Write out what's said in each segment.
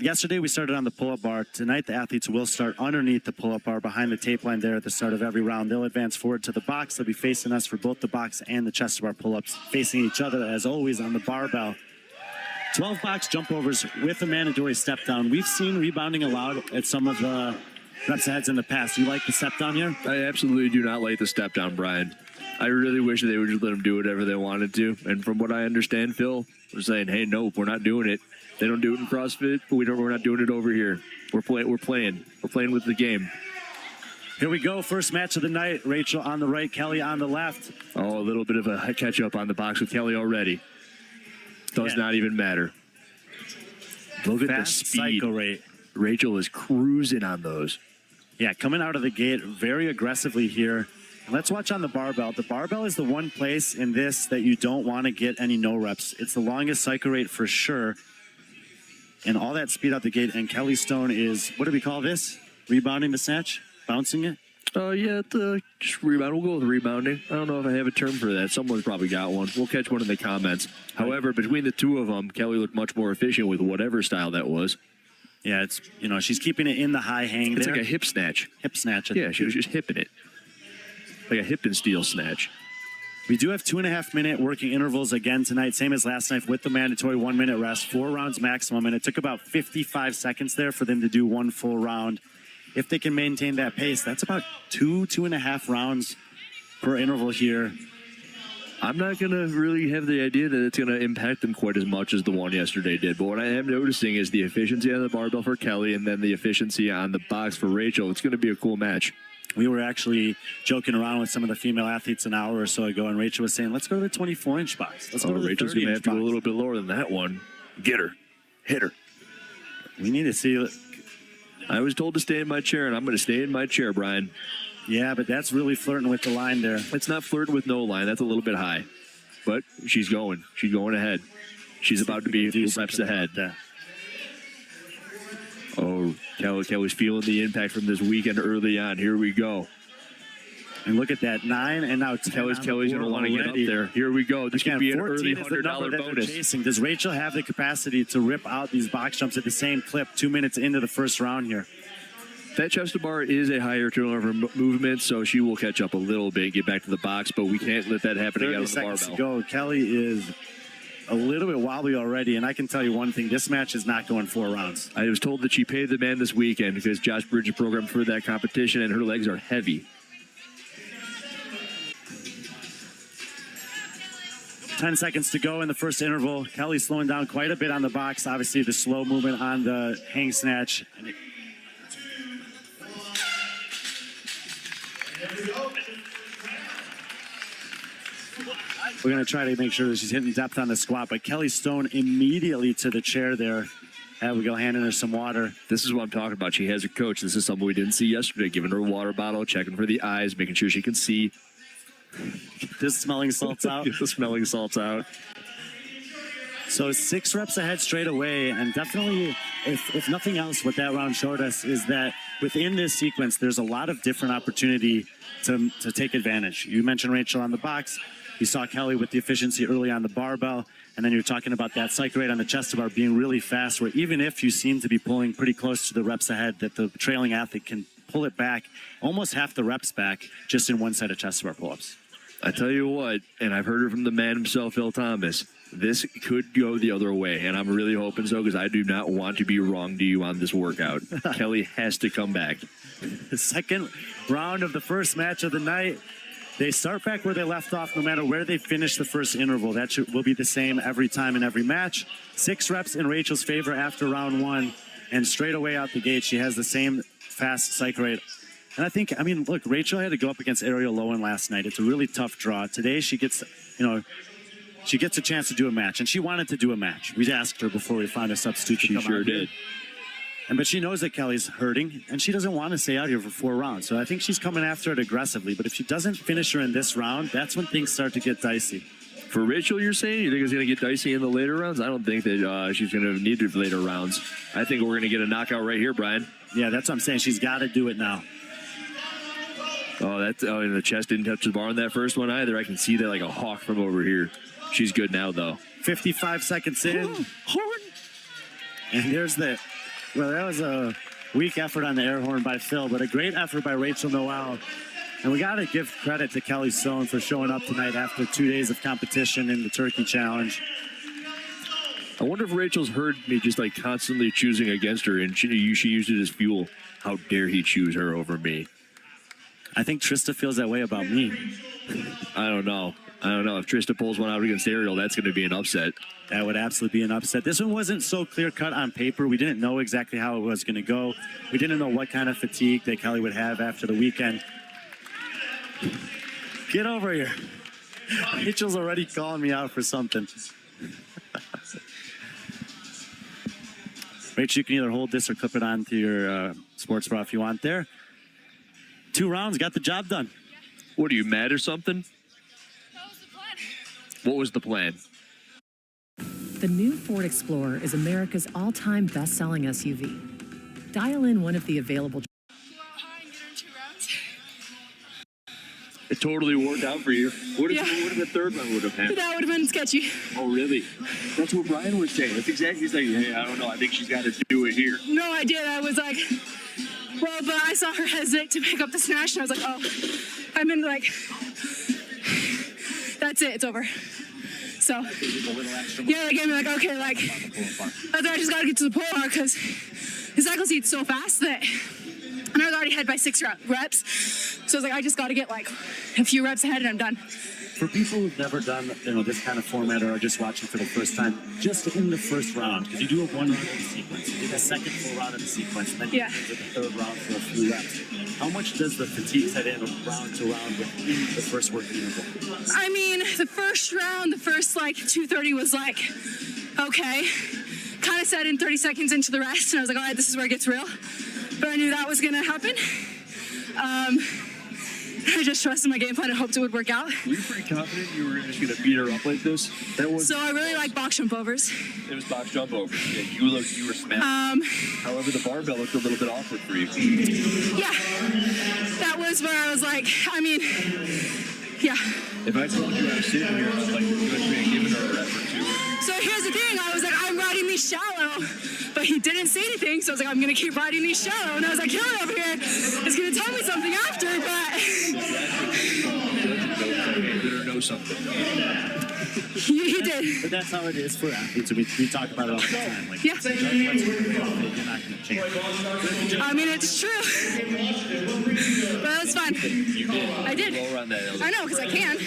yesterday we started on the pull-up bar. Tonight the athletes will start underneath the pull-up bar behind the tape line there at the start of every round. They'll advance forward to the box. They'll be facing us for both the box and the chest bar pull-ups, facing each other as always on the barbell. 12 box jump overs with a mandatory step down. We've seen rebounding allowed at some of the reps aheads in the past. Do you like the step down here? I absolutely do not like the step down, Brian. I really wish they would just let them do whatever they wanted to. And from what I understand, Phil, we're saying, hey, nope, we're not doing it. They don't do it in CrossFit, but we're not doing it over here. We're playing with the game. Here we go. First match of the night. Rachel on the right, Kelly on the left. Oh, a little bit of a catch up on the box with Kelly already. Does not even matter. Look at the speed. Cycle rate. Rachel is cruising on those. Yeah, coming out of the gate very aggressively here. Let's watch on the barbell. The barbell is the one place in this that you don't want to get any no reps. It's the longest cycle rate for sure. And all that speed out the gate. And Kelly Stone is, what do we call this? Rebounding the snatch? Bouncing it? Yeah, just rebound. We'll go with rebounding. I don't know if I have a term for that. Someone's probably got one. We'll catch one in the comments. However, between the two of them, Kelly looked much more efficient with whatever style that was. Yeah, it's, she's keeping it in the high hang there. It's like a hip snatch. Hip snatch. Yeah, she was just hipping it. Like a hip and steel snatch. We do have 2.5-minute working intervals again tonight, same as last night with the mandatory 1-minute rest, 4 rounds maximum, and it took about 55 seconds there for them to do 1 full round. If they can maintain that pace, that's about 2.5 rounds per interval here. I'm not going to really have the idea that it's going to impact them quite as much as the one yesterday did, but what I am noticing is the efficiency on the barbell for Kelly and then the efficiency on the box for Rachel. It's going to be a cool match. We were actually joking around with some of the female athletes an hour or so ago, and Rachel was saying, let's go to the 24-inch box. Let's go to the Rachel's going to have to go a little bit lower than that one. Get her. Hit her. We need to see. I was told to stay in my chair, and I'm going to stay in my chair, Brian. Yeah, but that's really flirting with the line there. It's not flirting with no line. That's a little bit high. But she's going. She's going ahead. She's about to be a few reps ahead. Oh, Kelly's feeling the impact from this weekend early on. Here we go. And look at that, 9 and now 10. Kelly's going to want to get up there. Here we go. This could be an early $100 bonus. Does Rachel have the capacity to rip out these box jumps at the same clip 2 minutes into the first round here? That chest bar is a higher turnover movement, so she will catch up a little bit, get back to the box, but we can't let that happen again on the barbell. 30 seconds to go. Kelly is a little bit wobbly already, and I can tell you one thing, this match is not going 4 rounds. I was told that she paid the man this weekend because Josh Bridges programmed for that competition, and her legs are heavy. 10 seconds to go in the first interval. Kelly slowing down quite a bit on the box. Obviously, the slow movement on the hang snatch. We're going to try to make sure that she's hitting depth on the squat, but Kelly Stone immediately to the chair there. We go handing her some water. This is what I'm talking about. She has her coach. This is something we didn't see yesterday, giving her a water bottle, checking for the eyes, making sure she can see. Just smelling salts out. Just smelling salts out. So 6 reps ahead straight away, and definitely, if nothing else, what that round showed us is that within this sequence, there's a lot of different opportunity to take advantage. You mentioned Rachel on the box. You saw Kelly with the efficiency early on the barbell, and then you're talking about that cycle rate on the chest bar being really fast, where even if you seem to be pulling pretty close to the reps ahead, that the trailing athlete can pull it back, almost half the reps back, just in one set of chest bar pull-ups. I tell you what, and I've heard it from the man himself, Phil Thomas, this could go the other way, and I'm really hoping so because I do not want to be wrong to you on this workout. Kelly has to come back. The second round of the first match of the night. They start back where they left off no matter where they finish the first interval. That will be the same every time in every match. 6 reps in Rachel's favor after round 1, and straight away out the gate, she has the same fast cycle rate. And I mean, look, Rachel had to go up against Ariel Lowen last night. It's a really tough draw. Today she gets, she gets a chance to do a match, and she wanted to do a match. We asked her before we found a substitute to come out. She sure did. But she knows that Kelly's hurting, and she doesn't want to stay out here for 4 rounds. So I think she's coming after it aggressively. But if she doesn't finish her in this round, that's when things start to get dicey. For Rachel, you're saying? You think it's going to get dicey in the later rounds? I don't think that she's going to need the later rounds. I think we're going to get a knockout right here, Brian. Yeah, that's what I'm saying. She's got to do it now. And the chest didn't touch the bar on that first one either. I can see that like a hawk from over here. She's good now, though. 55 seconds in. And there's the Well, that was a weak effort on the air horn by Phil, but a great effort by Rachel Noel. And we got to give credit to Kelly Stone for showing up tonight after 2 days of competition in the Turkey Challenge. I wonder if Rachel's heard me just like constantly choosing against her, and she used it as fuel. How dare he choose her over me? I think Trista feels that way about me. I don't know. If Trista pulls one out against Ariel, that's going to be an upset. That would absolutely be an upset. This one wasn't so clear-cut on paper. We didn't know exactly how it was going to go. We didn't know what kind of fatigue that Kelly would have after the weekend. Get over here. Rachel's already calling me out for something. Rachel, you can either hold this or clip it onto your sports bra if you want there. 2 rounds, got the job done. What, are you mad or something? That was the plan. What was the plan? The new Ford Explorer is America's all-time best-selling SUV. Dial in one of the available. Go out high and get her in 2 rounds. It totally worked out for you. What if the third one would have happened? That would have been sketchy. Oh, really? That's what Brian was saying. That's exactly. He's like, hey, I don't know. I think she's got to do it here. No, I did. I was like, well, but I saw her hesitate to pick up the snatch, and I was like, oh, I'm in like, that's it. It's over. So, yeah, they gave me like, okay, like, I just got to get to the pull-bar because the cycle seat's so fast that, and I was already ahead by 6 reps. So I was like, I just got to get like a few reps ahead and I'm done. For people who've never done this kind of format or are just watching for the first time, just in the first round, because you do a 1 round of the sequence, you do the second full round of the sequence, and then you do the third round for a few reps. How much does the fatigue set in round to round within the first working interval? I mean, the first round, the first like 230 was like, okay, kind of set in 30 seconds into the rest, and I was like, all right, this is where it gets real. But I knew that was gonna happen. I just trusted my game plan and hoped it would work out. Were you pretty confident you were just going to beat her up like this? So I really like box jump overs. It was box jump over. Yeah, you were smashed. However, the barbell looked a little bit awkward for you. Yeah, that was where I was like, I mean, yeah. If I told you I was sitting here, I was like, you would be giving her a rep or two. So here's the thing, I was like, I'm riding these shallow, but he didn't say anything, so I was like, I'm gonna keep riding these shallow, and I was like, Kelly over here is gonna tell me something after, but... Know something. He did. But that's how it is for athletes. We talk about it all the time. Like, Yeah. you're not going to change. I mean, it's true. But that's fun. You did. I did. Roll around that. I know, because I can,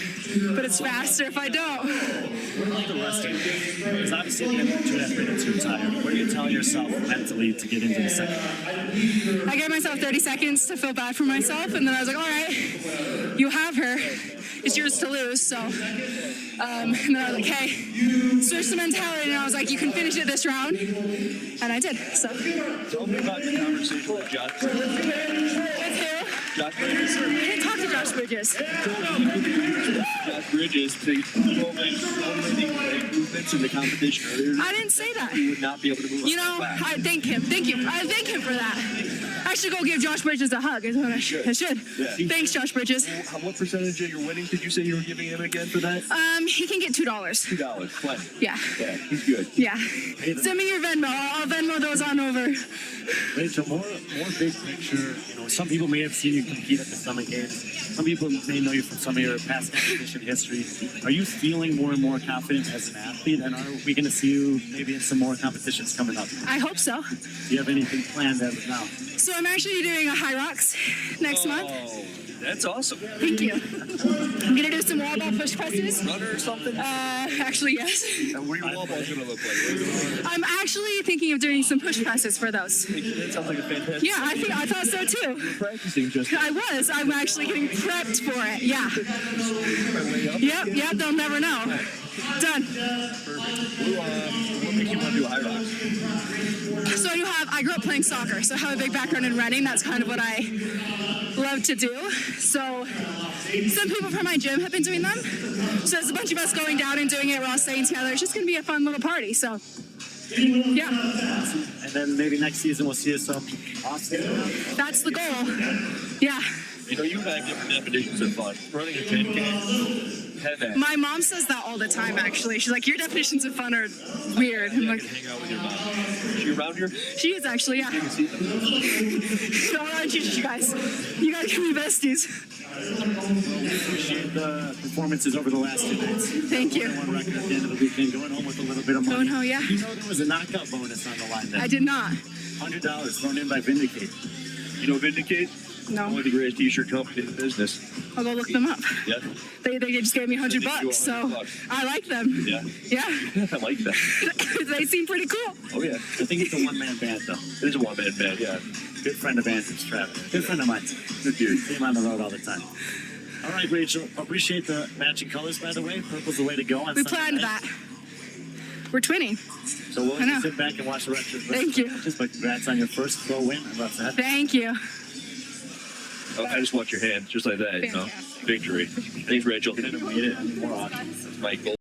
but it's faster if I don't. What about the resting? Because obviously at the end of 2.5 minutes, you're tired. What are you telling yourself mentally to get into the second round? I gave myself 30 seconds to feel bad for myself, and then I was like, all right, you have her. It's yours to lose, so. And then I was like, hey, switch the mentality, and I was like, you can finish it this round. And I did, so. Tell me about your conversation with Josh Bridges. With who? Josh Bridges. I didn't talk to Josh Bridges. Josh Bridges, so many movements in the competition earlier. I didn't say that. You would not be able to move. You know, I thank him. Thank you. I thank him for that. I should go give Josh Bridges a hug. Is what I should. Yeah. Thanks, Josh Bridges. What percentage of your winnings did you say you were giving him again for that? He can get $2. $2, plenty. Yeah. Yeah, he's good. Yeah. Send me your Venmo. I'll Venmo those on over. Rachel, more big picture. Some people may have seen you compete at the Summit Games. Some people may know you from some of your past competition history. Are you feeling more and more confident as an athlete? And are we going to see you maybe in some more competitions coming up? I hope so. Do you have anything planned as of now? So I'm actually doing a High Rocks next month. That's awesome. Thank you. I'm gonna do some wall ball push presses. Runner or something? Actually, yes. And what are your wall balls gonna look like? I'm actually thinking of doing some push presses for those. That sounds like a fantastic. Yeah, I thought so too. You're practicing just. I was. I'm actually getting prepped for it. Yeah. Yep. They'll never know. Done. Perfect. What makes you want to do high rocks? So I grew up playing soccer, so I have a big background in running. That's kind of what I love to do. So some people from my gym have been doing them. So there's a bunch of us going down and doing it. We're all staying together. It's just going to be a fun little party. So, yeah. And then maybe next season we'll see us up Austin. That's the goal. Yeah. You and I have different definitions of fun. Running a 10K My mom says that all the time, actually. She's like, your definitions of fun are weird. I'm like, hang out with your mom. Is she around here? she is actually, yeah. So I want to teach you guys. You guys can be besties. Appreciate the performances over the last 2 nights. Thank you. One record at the end of the weekend, going home with a little bit of money. Going home, yeah. You know there was a knockout bonus on the line there. I did not. $100 thrown in by Vindicate. You know Vindicate? No. One of the greatest t-shirt companies in the business. I'll go look them up. Yeah. They just gave me $100, $100, so I like them. Yeah. Yeah. I like that. They seem pretty cool. Oh, yeah. I think it's a one-man band, though. It is a one-man band, yeah. Good friend of Andrew's, Travis. Good friend of mine. Good dude. See him on the road all the time. All right, Rachel. Appreciate the matching colors, by the way. Purple's the way to go on We Sunday planned night. that. We're twinning. So we'll I know. just sit back and watch the rest of the Thank you. matches, but congrats on your first pro win. I love that. Thank you. Oh, I just want your hand, just like that, you know. Fantastic. Victory. Thanks, Rachel. Couldn't have made it any more awesome. Mike.